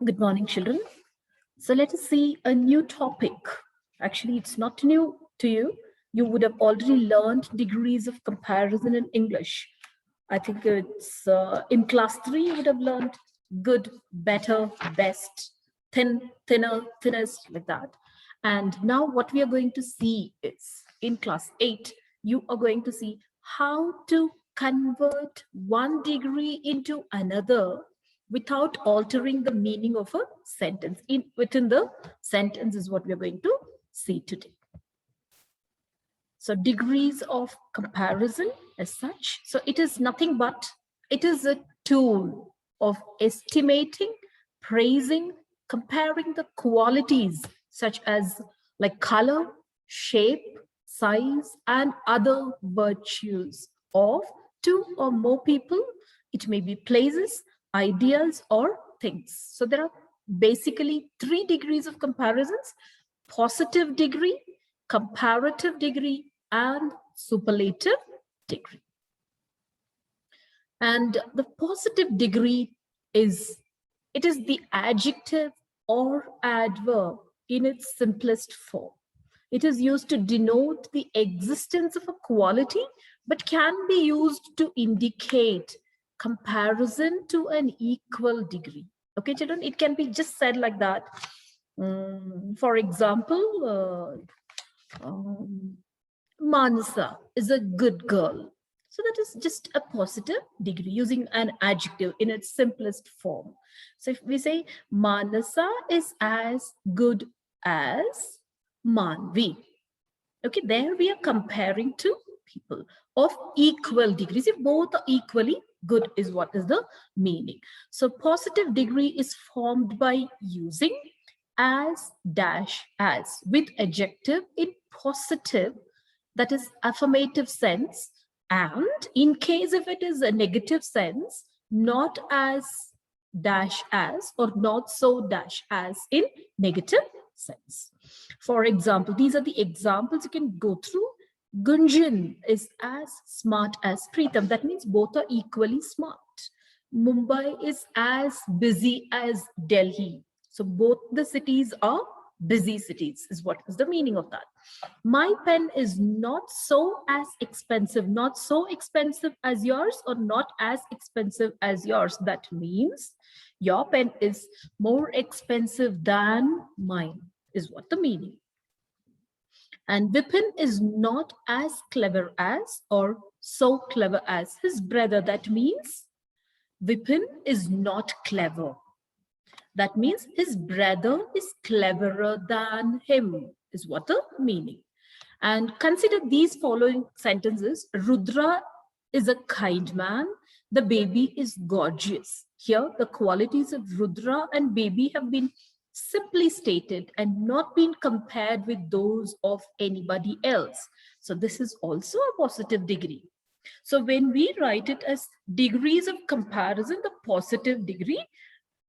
Good morning, children. So let us see a new topic. Actually, it's not new to you. You would have already learned degrees of comparison in English. I think it's in class 3, you would have learned good, better, best, thin, thinner, thinnest, like that. And now what we are going to see is in class 8, you are going to see how to convert one degree into another without altering the meaning of a sentence. Within the sentence is what we are going to see today. So degrees of comparison as such. So it is nothing but, it is a tool of estimating, praising, comparing the qualities such as like color, shape, size, and other virtues of two or more people. It may be places, ideas, or things. So there are basically 3 degrees of comparisons: positive degree, comparative degree, and superlative degree. And the positive degree is, it is the adjective or adverb in its simplest form. It is used to denote the existence of a quality, but can be used to indicate comparison to an equal degree. Okay, children, it can be just said like that. For example, Manasa is a good girl. So that is just a positive degree using an adjective in its simplest form. So if we say Manasa is as good as Manvi. Okay, there we are comparing two people of equal degrees. If both are equally good is what is the meaning. So positive degree is formed by using as dash as with adjective in positive, that is affirmative sense, and in case if it is a negative sense, not as dash as or not so dash as in negative sense. For example, these are the examples you can go through. Gunjan is as smart as Preetham. That means both are equally smart. Mumbai is as busy as Delhi. So both the cities are busy cities is what is the meaning of that. My pen is not so as expensive, not so expensive as yours or not as expensive as yours. That means your pen is more expensive than mine is what the meaning. And Vipin is not as clever as or so clever as his brother. That means Vipin is not clever. That means his brother is cleverer than him is what the meaning. And consider these following sentences. Rudra is a kind man. The baby is gorgeous. Here, the qualities of Rudra and baby have been simply stated and not been compared with those of anybody else. So this is also a positive degree. So when we write it as degrees of comparison, the positive degree,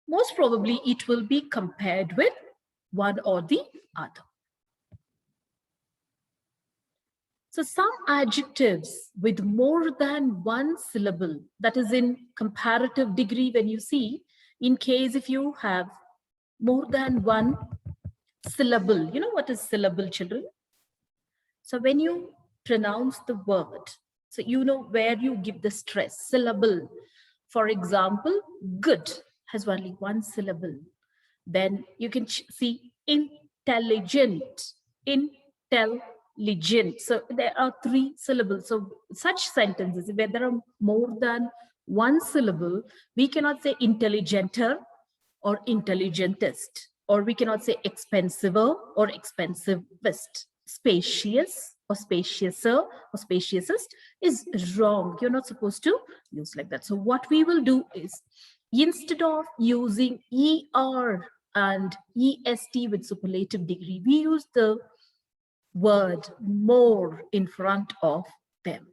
most probably it will be compared with one or the other. So some adjectives with more than one syllable, that is in comparative degree, when you see, in case if you have more than one syllable, you know what is syllable, children? So when you pronounce the word, so you know where you give the stress, syllable. For example, good has only one syllable. Then you can see intelligent, intelligent. So there are 3 syllables. So such sentences where there are more than one syllable, we cannot say intelligenter or intelligentest, or we cannot say expensiver or expensivest. Spacious or spaciouser or spaciousest is wrong. You're not supposed to use like that. So what we will do is, instead of using ER and EST with superlative degree, we use the word more in front of them.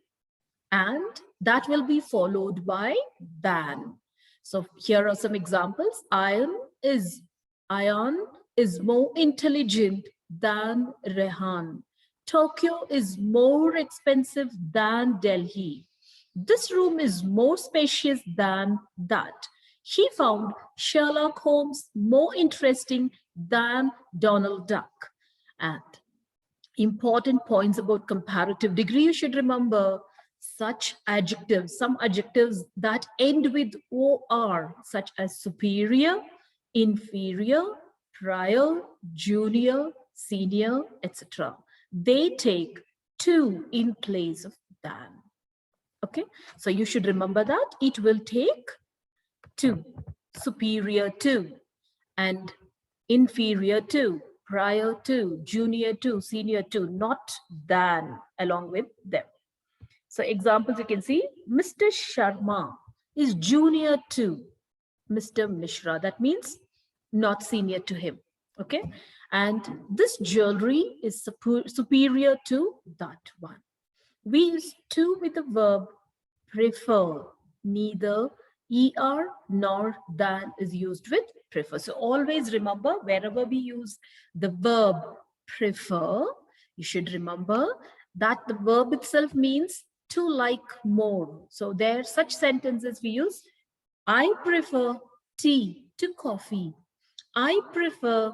And that will be followed by than. So here are some examples. Ayan is more intelligent than Rehan. Tokyo is more expensive than Delhi. This room is more spacious than that. He found Sherlock Holmes more interesting than Donald Duck. And important points about comparative degree you should remember: such adjectives, some adjectives that end with or, such as superior, inferior, prior, junior, senior, etc., they take to in place of than. Okay, so you should remember that it will take to, superior to, and inferior to, prior to, junior to, senior to, not than along with them. So examples you can see: Mr. Sharma is junior to Mr. Mishra. That means not senior to him. Okay. And this jewelry is superior to that one. We use to with the verb prefer. Neither er nor than is used with prefer. So always remember, wherever we use the verb prefer, you should remember that the verb itself means to like more. So there are such sentences we use: I prefer tea to coffee. I prefer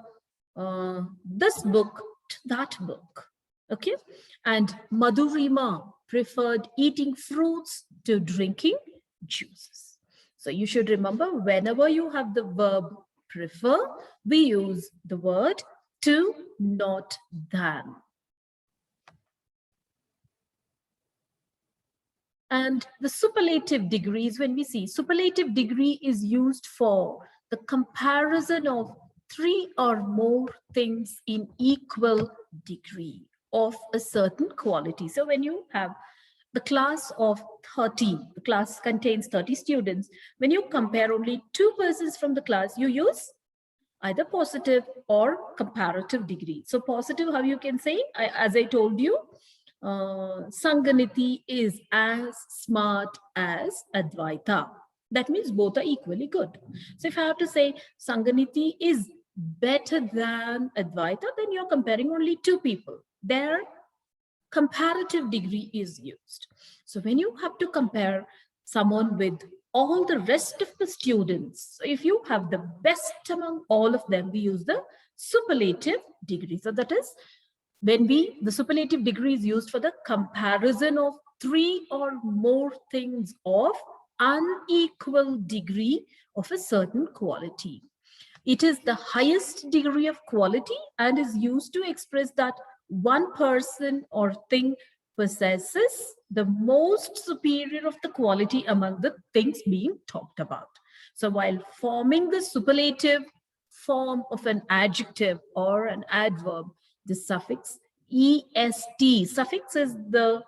this book to that book. Okay. And Madhurima preferred eating fruits to drinking juices. So you should remember, whenever you have the verb prefer, we use the word to, not than. And the superlative degrees, when we see superlative degree is used for the comparison of three or more things in equal degree of a certain quality. So when you have the class of 30, the class contains 30 students, when you compare only 2 persons from the class, you use either positive or comparative degree. So positive, how you can say, as I told you, Sanganiti is as smart as Advaita. That means both are equally good. So if I have to say Sanganiti is better than Advaita, then you're comparing only 2 people. Their comparative degree is used. So when you have to compare someone with all the rest of the students, so if you have the best among all of them, we use the superlative degree. So that is when the superlative degree is used for the comparison of 3 or more things of unequal degree of a certain quality. It is the highest degree of quality and is used to express that one person or thing possesses the most superior of the quality among the things being talked about. So while forming the superlative form of an adjective or an adverb, the suffix est, suffix is the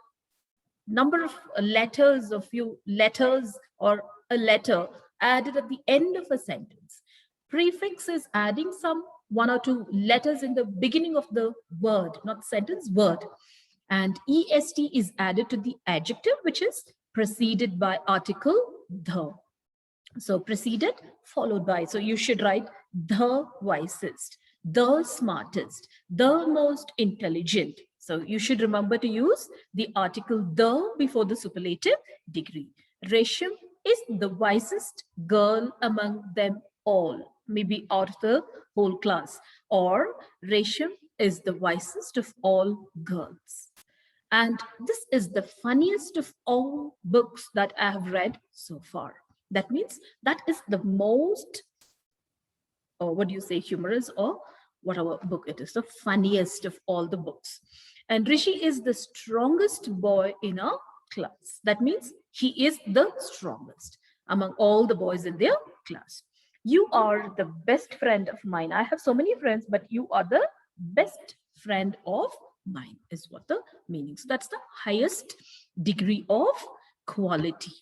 number of letters, a few letters or a letter added at the end of a sentence. Prefix is adding some 1 or 2 letters in the beginning of the word, not sentence, word. And est is added to the adjective, which is preceded by article the. So preceded followed by. So you should write the wisest, the smartest, the most intelligent. So you should remember to use the article the before the superlative degree. Resham is the wisest girl among them all, maybe out of the whole class. Or Resham is the wisest of all girls. And this is the funniest of all books that I have read so far. That means that is the most, or what do you say, humorous or whatever book it is, the funniest of all the books. And Rishi is the strongest boy in our class. That means he is the strongest among all the boys in their class. You are the best friend of mine. I have so many friends, but you are the best friend of mine is what the meaning. So that's the highest degree of quality.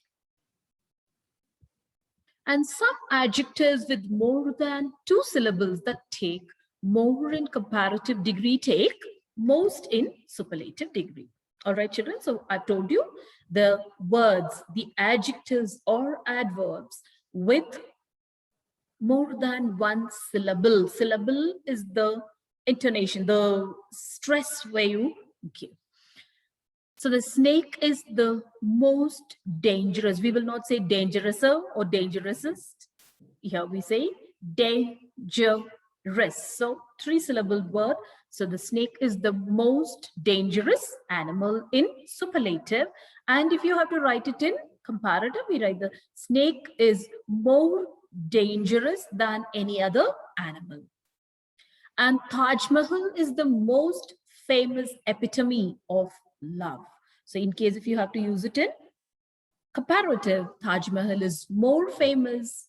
And some adjectives with more than 2 syllables that take more in comparative degree take most in superlative degree. All right, children. So I've told you the words, the adjectives or adverbs with more than 1 syllable. Syllable is the intonation, the stress where you give. So the snake is the most dangerous. We will not say dangerouser or dangerousest. here we say dangerous. So 3-syllable word. So the snake is the most dangerous animal in superlative. And if you have to write it in comparative, we write the snake is more dangerous than any other animal. And Taj Mahal is the most famous epitome of love. So in case if you have to use it in comparative, Taj Mahal is more famous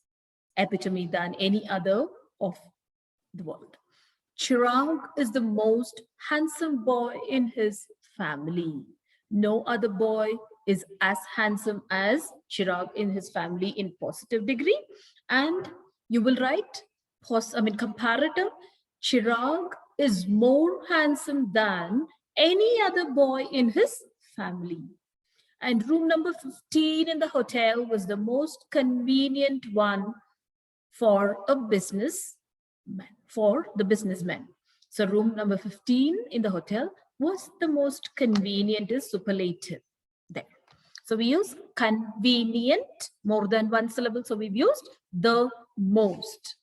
epitome than any other of the world. Chirag is the most handsome boy in his family. No other boy is as handsome as Chirag in his family in positive degree. And you will write, comparative, Chirag is more handsome than any other boy in his family. And room number 15 in the hotel was the most convenient one for a businessman, for the businessman. So room number 15 in the hotel was the most convenient is superlative there. So we use convenient, more than 1 syllable. So we've used the most.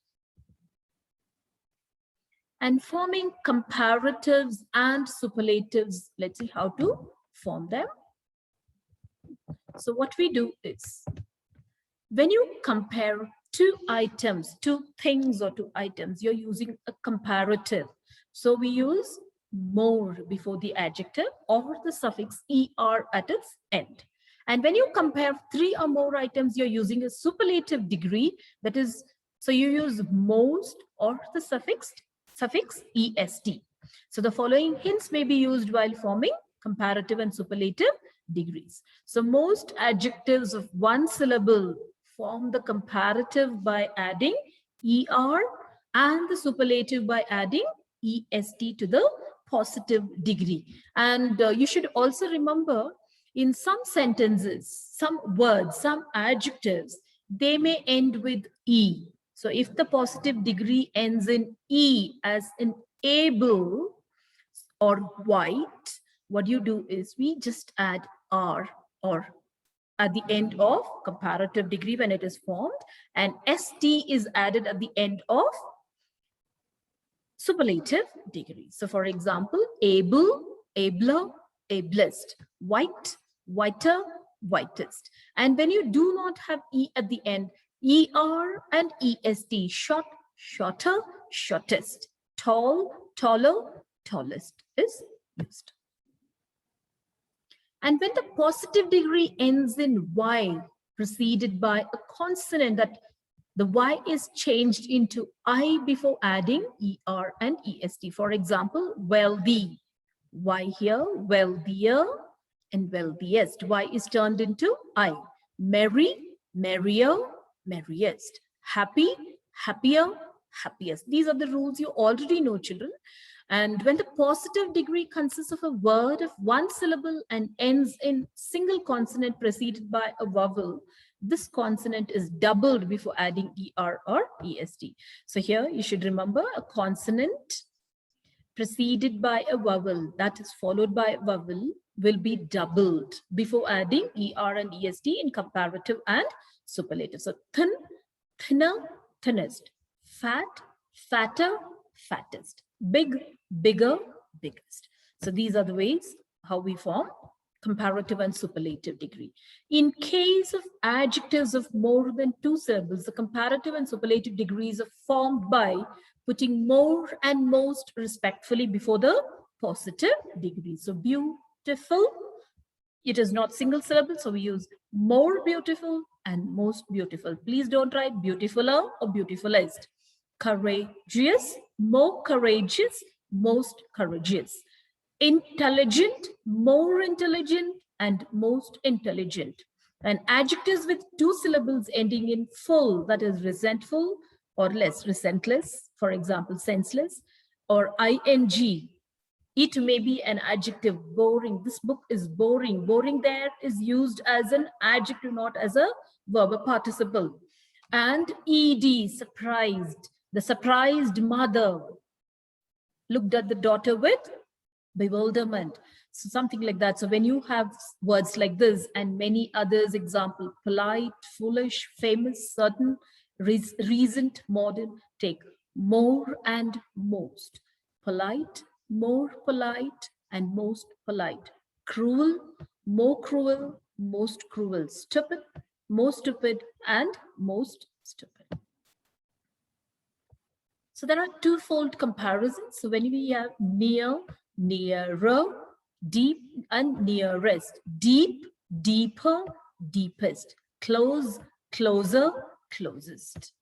And forming comparatives and superlatives, let's see how to form them. So what we do is, when you compare two items, two things or two items, you're using a comparative. So we use more before the adjective or the suffix er at its end. And when you compare 3 or more items, you're using a superlative degree. That is, so you use most or the suffix est. So the following hints may be used while forming comparative and superlative degrees. So most adjectives of 1 syllable form the comparative by adding er and the superlative by adding est to the positive degree. And you should also remember, in some sentences, some words, some adjectives, they may end with e. So if the positive degree ends in e, as in able or white, what you do is we just add r or at the end of comparative degree when it is formed, and st is added at the end of superlative degree. So for example, able, abler, ablest, white, whiter, whitest. And when you do not have e at the end, er and est, short, shorter, shortest, tall, taller, tallest is used. And when the positive degree ends in y, preceded by a consonant, that the y is changed into I before adding er and est. For example, wealthy, y here, wealthier, and wealthiest. Y is turned into I. Merry, merrier, merriest. Happy, happier, happiest. These are the rules you already know, children. And when the positive degree consists of a word of 1 syllable and ends in single consonant preceded by a vowel, this consonant is doubled before adding er or est. So here you should remember, a consonant preceded by a vowel that is followed by a vowel will be doubled before adding er and est in comparative and superlative. So thin, thinner, thinnest. Fat, fatter, fattest. Big, bigger, biggest. So these are the ways how we form comparative and superlative degree. In case of adjectives of more than 2 syllables, the comparative and superlative degrees are formed by putting more and most respectfully before the positive degree. So beautiful, it is not single syllable, so we use more beautiful and most beautiful. Please don't write beautifuler or beautifulest. Courageous, more courageous, most courageous. Intelligent, more intelligent, and most intelligent. And adjectives with 2 syllables ending in full, that is resentful or less, resentless, for example, senseless, or ing. It may be an adjective, boring. This book is boring. Boring there is used as an adjective, not as a verb participle. And ed, surprised. The surprised mother looked at the daughter with bewilderment. So something like that. So when you have words like this and many others, example, polite, foolish, famous, certain, Recent, modern, take more and most. Polite, more polite, and most polite. Cruel, more cruel, most cruel. Stupid, more stupid, and most stupid. So there are twofold comparisons. So when we have near, nearer, deep, and nearest. Deep, deeper, deepest. Close, closer, closest.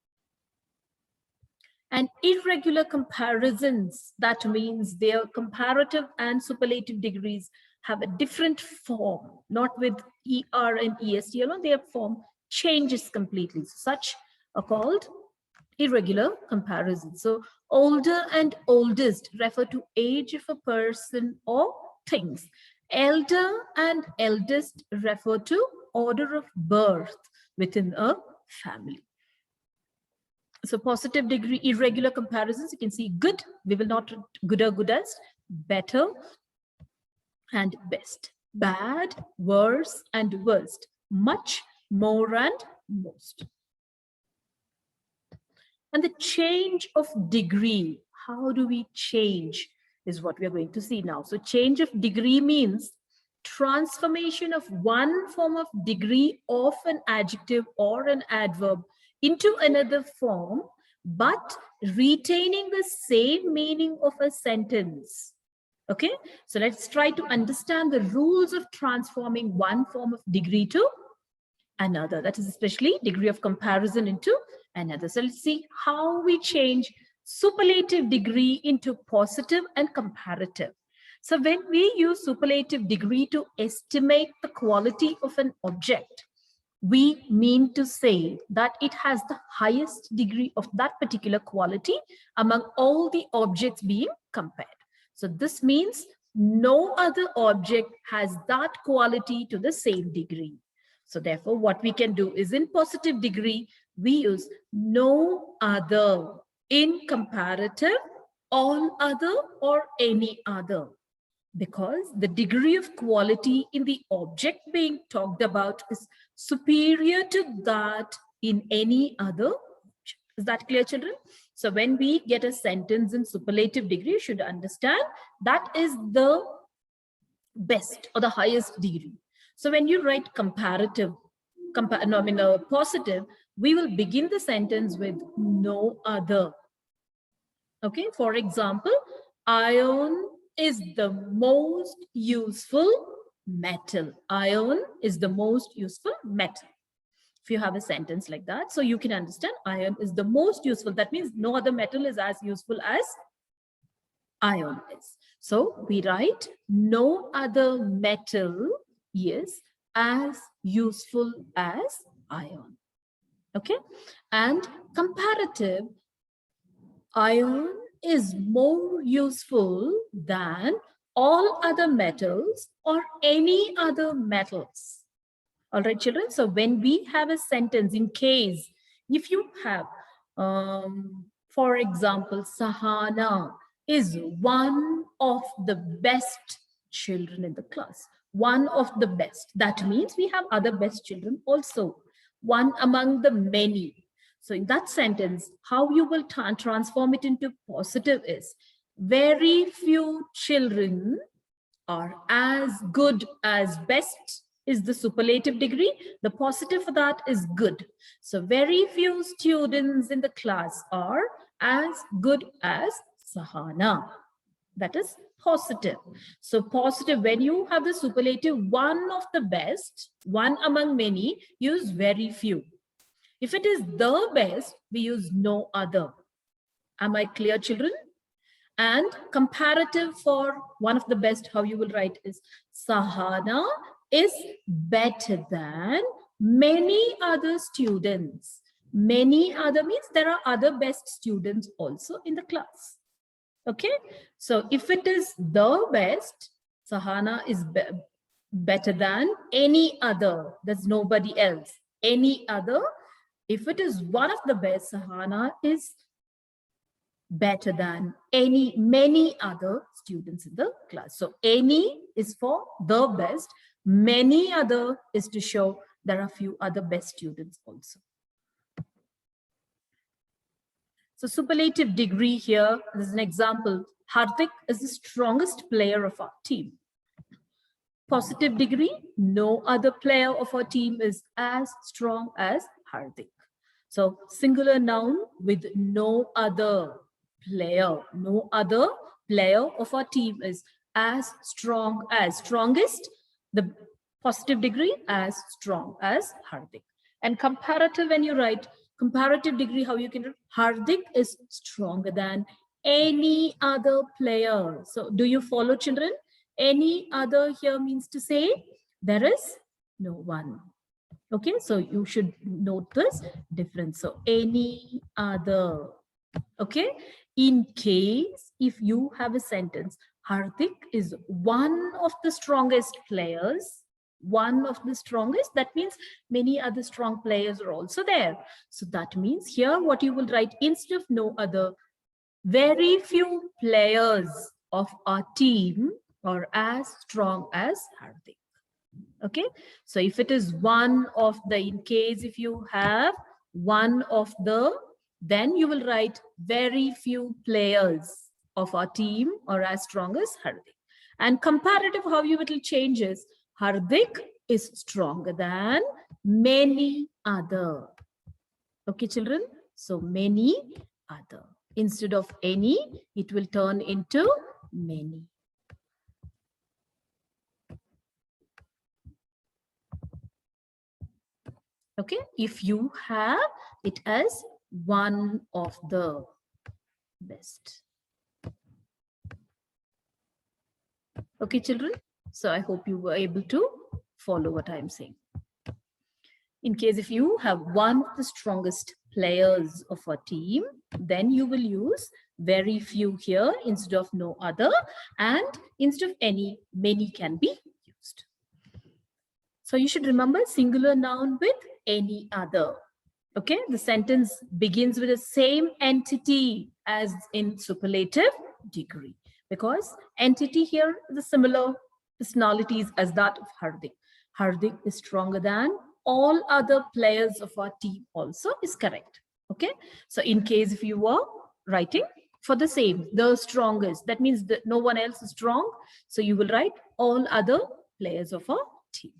And irregular comparisons, that means their comparative and superlative degrees have a different form, not with ER and EST alone, their form changes completely. Such are called irregular comparisons. So older and oldest refer to age of a person or things. Elder and eldest refer to order of birth within a family. So positive degree irregular comparisons, you can see good, we will not gooder, goodest, better and best, bad, worse and worst, much, more and most. And the change of degree, how do we change is what we are going to see now. So change of degree means transformation of one form of degree of an adjective or an adverb into another form, but retaining the same meaning of a sentence. Okay, so let's try to understand the rules of transforming one form of degree to another. That is especially degree of comparison into another. So let's see how we change superlative degree into positive and comparative. So when we use superlative degree to estimate the quality of an object, we mean to say that it has the highest degree of that particular quality among all the objects being compared. So this means no other object has that quality to the same degree. So therefore, what we can do is in positive degree, we use no other. In comparative, all other or any other. Because the degree of quality in the object being talked about is superior to that in any other object. Is that clear, children? So when we get a sentence in superlative degree, you should understand that is the best or the highest degree. So when you write comparative, positive, we will begin the sentence with no other. Okay, for example, iron is the most useful metal. Iron is the most useful metal. If you have a sentence like that, so you can understand iron is the most useful. That means no other metal is as useful as iron is. So we write no other metal is as useful as iron. Okay, and comparative, iron is more useful than all other metals or any other metals. All right, children. So when we have a sentence, in case if you have, for example, Sahana is one of the best children in the class. One of the best. That means we have other best children also. One among the many. So in that sentence, how you will transform it into positive is very few children are as good as best is the superlative degree. The positive for that is good. So very few students in the class are as good as Sahana. That is positive. So positive, when you have the superlative one of the best, one among many, use very few. If it is the best, we use no other. Am I clear, children? And comparative for one of the best, how you will write is Sahana is better than many other students. Many other means there are other best students also in the class. Okay, so if it is the best, Sahana is better than any other. There's nobody else. Any other. If it is one of the best, Sahana is better than many other students in the class. So any is for the best. Many other is to show there are few other best students also. So superlative degree here, this is an example. Hardik is the strongest player of our team. Positive degree, no other player of our team is as strong as Hardik. So singular noun with no other player of our team is as strong as, strongest, the positive degree as strong as Hardik. And comparative, when you write comparative degree, how you can write Hardik is stronger than any other player. So do you follow, children? Any other here means to say there is no one. Okay, so you should note this difference. So any other. Okay, in case if you have a sentence, Hardik is one of the strongest players, one of the strongest, that means many other strong players are also there. So that means here what you will write, instead of no other, very few players of our team are as strong as Hardik. Okay, so if it is one of the, in case if you have one of the, then you will write very few players of our team are as strong as Hardik. And comparative, how you will change is Hardik is stronger than many other. Okay, children, so many other. Instead of any, it will turn into many. Okay, if you have it as one of the best. Okay, children. So I hope you were able to follow what I'm saying. In case if you have one of the strongest players of a team, then you will use very few here instead of no other, and instead of any, many can be used. So you should remember singular noun with any other. Okay, the sentence begins with the same entity as in superlative degree, because entity here is the similar personalities as that of Hardik. Hardik is stronger than all other players of our team also is correct. Okay, so in case if you were writing for the same, the strongest, that means that no one else is strong. So you will write all other players of our team.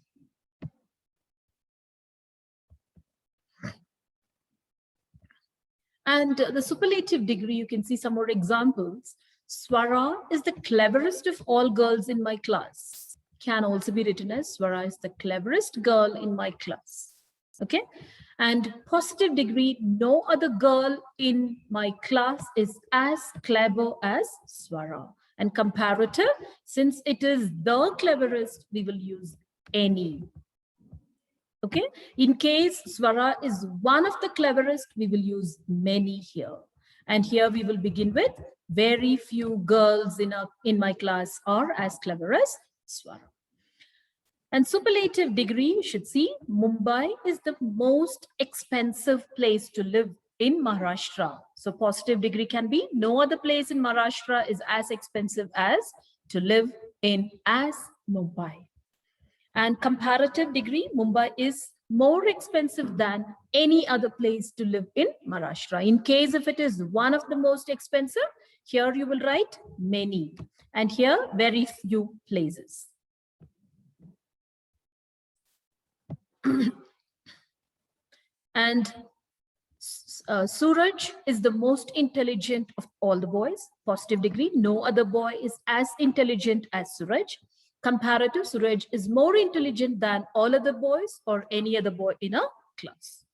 And the superlative degree, you can see some more examples. Swara is the cleverest of all girls in my class. Can also be written as Swara is the cleverest girl in my class. Okay. And positive degree, no other girl in my class is as clever as Swara. And comparative, since it is the cleverest, we will use any. Okay, in case Swara is one of the cleverest, we will use many here. And here we will begin with very few girls in my class are as clever as Swara. And superlative degree, you should see Mumbai is the most expensive place to live in Maharashtra. So positive degree can be no other place in Maharashtra is as expensive as to live in as Mumbai. And comparative degree, Mumbai is more expensive than any other place to live in Maharashtra. In case if it is one of the most expensive, here you will write many. And here, very few places. And Suraj is the most intelligent of all the boys. Positive degree, no other boy is as intelligent as Suraj. Comparative, Suraj is more intelligent than all other boys or any other boy in a class.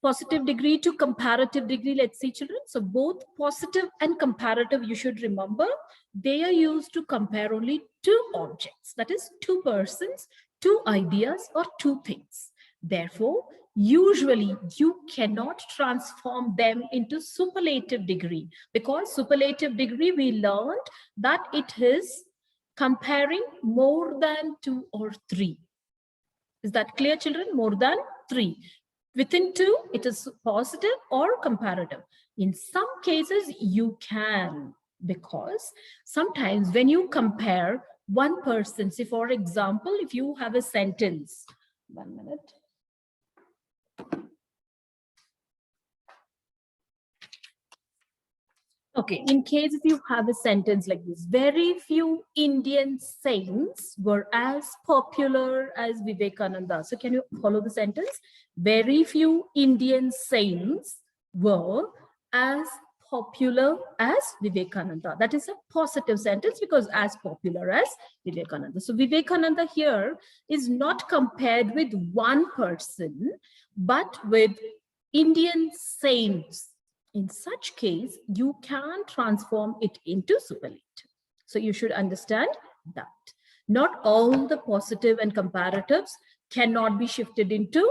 Positive degree to comparative degree, let's see children. So both positive and comparative, you should remember, they are used to compare only two objects. That is two persons, two ideas or two things. Therefore, usually you cannot transform them into superlative degree, because superlative degree we learned that it is comparing more than two or three. Is that clear, children? More than three. Within two, it is positive or comparative. In some cases, you can, because sometimes when you compare one person, say for example, if you have a sentence, 1 minute. Okay, in case if you have a sentence like this, very few Indian saints were as popular as Vivekananda. So can you follow the sentence? Very few Indian saints were as popular as Vivekananda. That is a positive sentence because as popular as Vivekananda. So Vivekananda here is not compared with one person, but with Indian saints. In such case, you can transform it into superlative. So you should understand that. Not all the positive and comparatives cannot be shifted into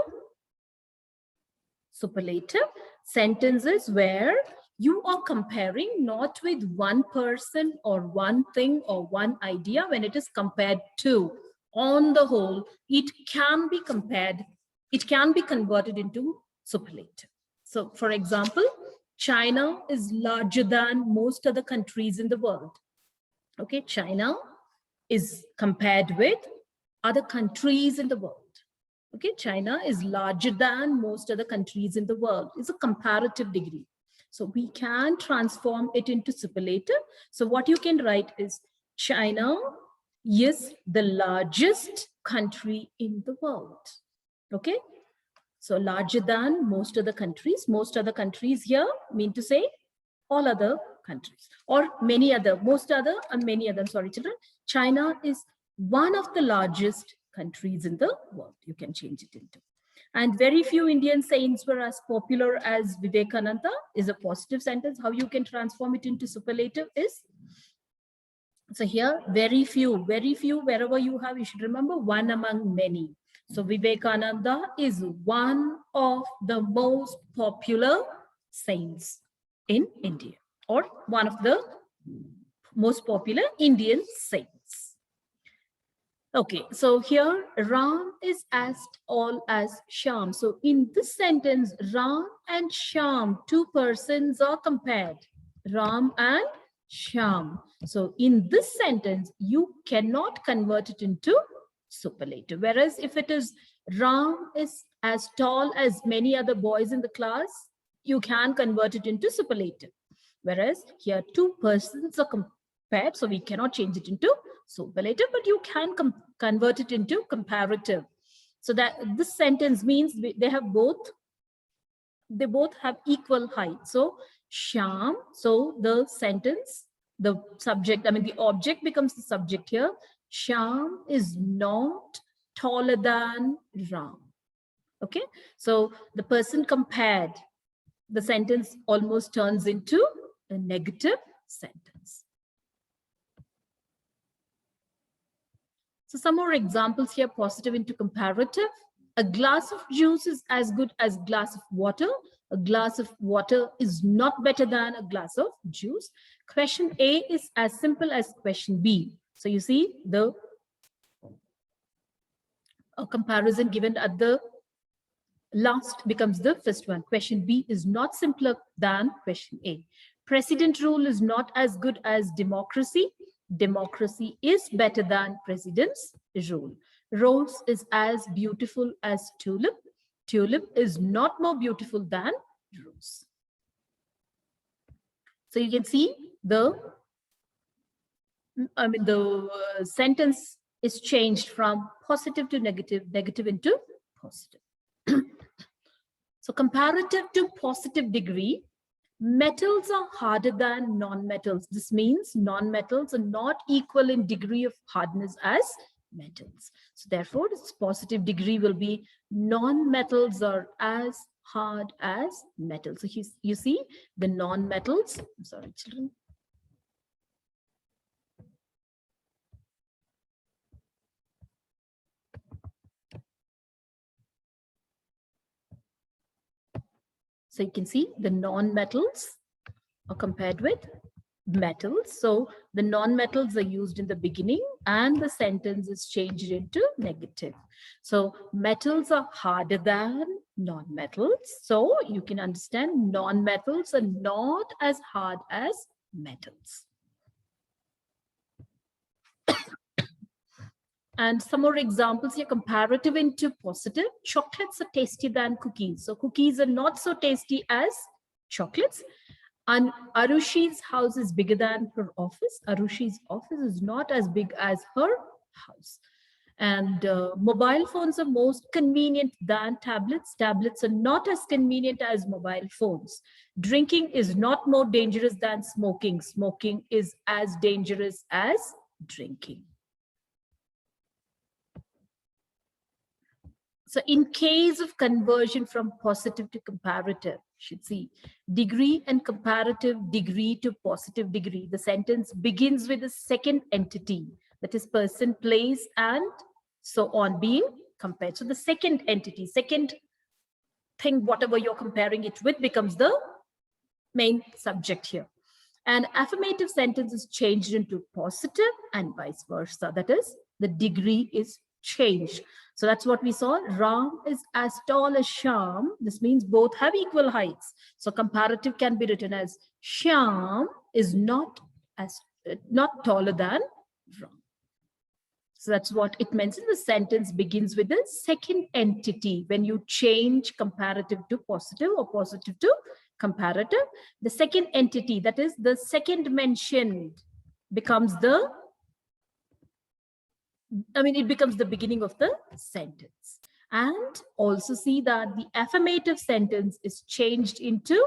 superlative sentences where you are comparing not with one person or one thing or one idea. When it is compared to, on the whole, it can be compared, it can be converted into superlative. So for example, China is larger than most other countries in the world. Okay, China is compared with other countries in the world. Okay, China is larger than most other countries in the world. It's a comparative degree. So we can transform it into superlative. So what you can write is China is the largest country in the world. Okay, so larger than most other countries. Most other countries here mean to say all other countries or many other, most other and many other. I'm sorry, children. China is one of the largest countries in the world. You can change it into. And very few Indian saints were as popular as Vivekananda is a positive sentence. How you can transform it into superlative is, so here, very few, wherever you have, you should remember one among many. So Vivekananda is one of the most popular saints in India, or one of the most popular Indian saints. Okay, so here Ram is as tall as Sham. So in this sentence, Ram and Sham, two persons are compared. Ram and Sham. So in this sentence, you cannot convert it into superlative. Whereas if it is Ram is as tall as many other boys in the class, you can convert it into superlative. Whereas here two persons are compared, so we cannot change it into superlative, but you can convert it into comparative. So that this sentence means they both have equal height. So Sham, so the sentence, the subject, I mean the object becomes the subject here. Sham is not taller than Ram. Okay, so the person compared, the sentence almost turns into a negative sentence. So some more examples here, positive into comparative. A glass of juice is as good as a glass of water. A glass of water is not better than a glass of juice. Question A is as simple as question B. So you see the comparison given at the last becomes the first one. Question B is not simpler than question A. President rule is not as good as democracy. Democracy is better than president's rule. Rose is as beautiful as tulip. Tulip is not more beautiful than rose. So you can see the sentence is changed from positive to negative, negative into positive. So comparative to positive degree, metals are harder than non-metals. This means non-metals are not equal in degree of hardness as metals. So therefore, its positive degree will be non-metals are as hard as metals. So you see the non-metals, I'm sorry, children. So you can see the non-metals are compared with metals. So the non-metals are used in the beginning and the sentence is changed into negative. So metals are harder than non-metals. So you can understand non-metals are not as hard as metals. And some more examples here, comparative into positive. Chocolates are tastier than cookies. So cookies are not so tasty as chocolates. And Arushi's house is bigger than her office. Arushi's office is not as big as her house. And mobile phones are most convenient than tablets. Tablets are not as convenient as mobile phones. Drinking is not more dangerous than smoking. Smoking is as dangerous as drinking. So in case of conversion from positive to comparative, you should see degree and comparative degree to positive degree. The sentence begins with the second entity, that is person, place, and so on being compared. So the second entity, second thing, whatever you're comparing it with, becomes the main subject here. And affirmative sentence is changed into positive and vice versa. That is, the degree is changed. So that's what we saw. Ram is as tall as Shyam. This means both have equal heights. So comparative can be written as Shyam is not taller than Ram. So that's what it means. The sentence begins with the second entity. When you change comparative to positive or positive to comparative, the second entity, that is the second mentioned, becomes the, it becomes the beginning of the sentence. And also see that the affirmative sentence is changed into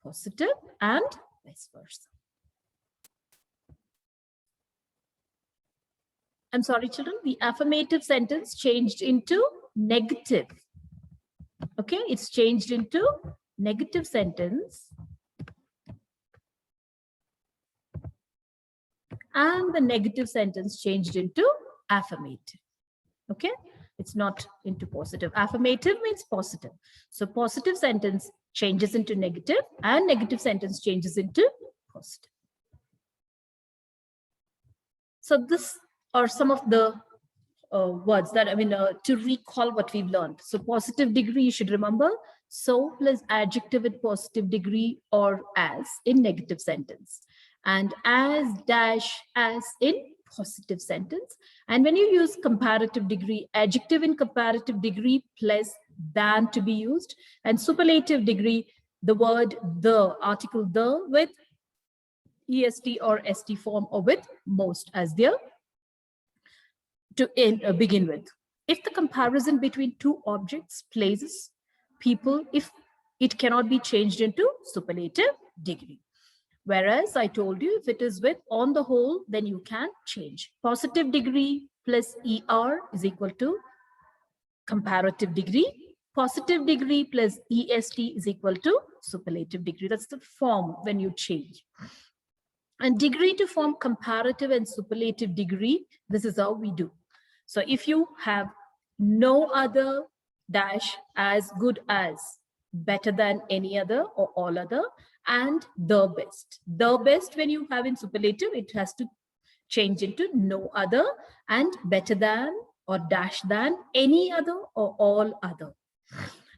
positive and vice versa. I'm sorry, children, the affirmative sentence changed into negative. Okay, it's changed into negative sentence. And the negative sentence changed into affirmative. Okay, it's not into positive. Affirmative means positive. So positive sentence changes into negative and negative sentence changes into positive. So this are some of the words that, to recall what we've learned. So positive degree, you should remember, so plus adjective with positive degree or as in negative sentence. And as dash as in positive sentence. And when you use comparative degree, adjective in comparative degree plus than to be used. And superlative degree, the word the, article the with est or st form or with most as their to begin with. If the comparison between two objects, places, people, if it cannot be changed into superlative degree. Whereas I told you, if it is with on the whole, then you can change. Positive degree plus er is equal to comparative degree. Positive degree plus est is equal to superlative degree. That's the form when you change. And degree to form comparative and superlative degree, this is how we do. So if you have no other dash as good as, better than any other or all other, and the best. The best, when you have in superlative, it has to change into no other, and better than or dash than any other or all other.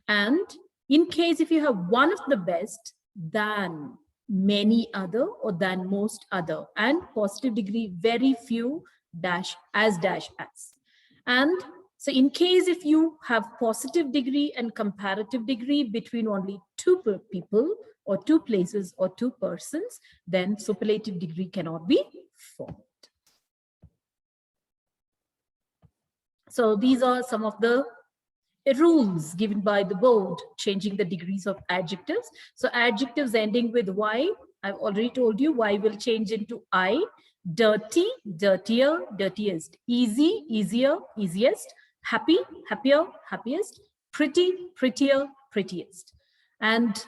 And in case if you have one of the best, than many other or than most other, and positive degree, very few, dash as. And so in case if you have positive degree and comparative degree between only two people or two places or two persons, then superlative degree cannot be formed. So these are some of the rules given by the board, changing the degrees of adjectives. So adjectives ending with Y, I've already told you, Y will change into I. Dirty, dirtier, dirtiest. Easy, easier, easiest. Happy, happier, happiest. Pretty, prettier, prettiest. And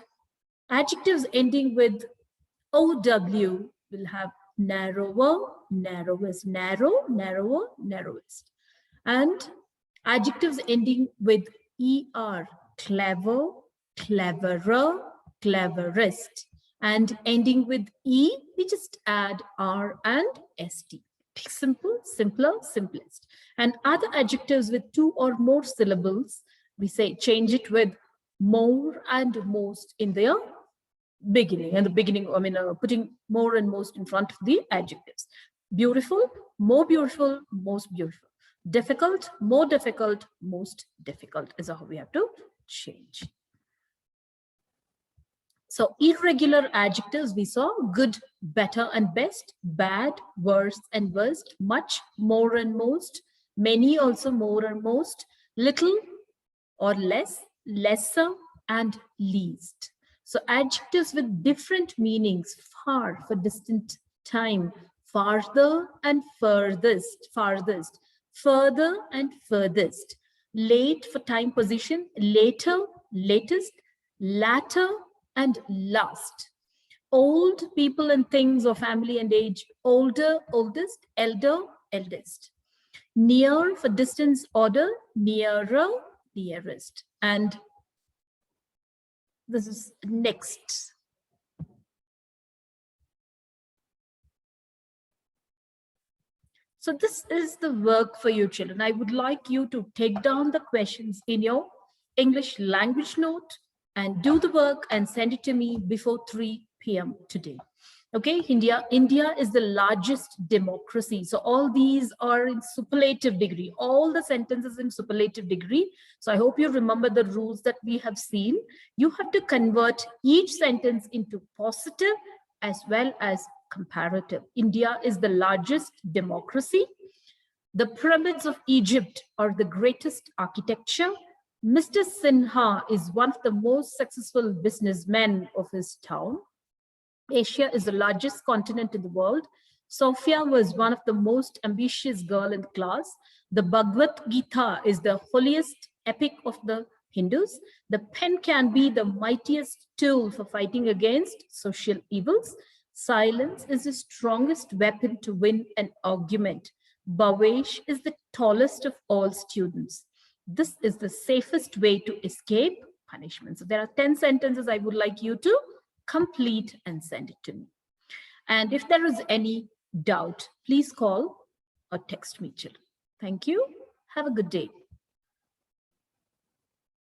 adjectives ending with OW will have narrower, narrowest, narrow, narrower, narrowest. And adjectives ending with ER, clever, cleverer, cleverest. And ending with E, we just add R and ST. Simple, simpler, simplest. And other adjectives with two or more syllables, we say change it with more and most in their beginning. And the beginning, putting more and most in front of the adjectives. Beautiful, more beautiful, most beautiful. Difficult, more difficult, most difficult is how we have to change. So irregular adjectives, we saw good, better and best, bad, worse and worst, much, more and most, many also more and most, little or less, lesser and least. So adjectives with different meanings, far for distant time, farther and furthest, farthest, further and furthest, late for time position, later, latest, latter and last. Old, people and things or family and age, older, oldest, elder, eldest. Near for distance, order, nearer, nearest. And this is next. So this is the work for you, children. I would like you to take down the questions in your English language note and do the work and send it to me before 3 p.m. today. Okay, India is the largest democracy. So all these are in superlative degree, all the sentences in superlative degree. So I hope you remember the rules that we have seen. You have to convert each sentence into positive as well as comparative. India is the largest democracy. The pyramids of Egypt are the greatest architecture. Mr. Sinha is one of the most successful businessmen of his town. Asia is the largest continent in the world. Sophia was one of the most ambitious girl in the class. The Bhagavad Gita is the holiest epic of the Hindus. The pen can be the mightiest tool for fighting against social evils. Silence is the strongest weapon to win an argument. Bhavesh is the tallest of all students. This is the safest way to escape punishment. So there are 10 sentences I would like you to complete and send it to me. And if there is any doubt, please call or text me, children. Thank you. Have a good day.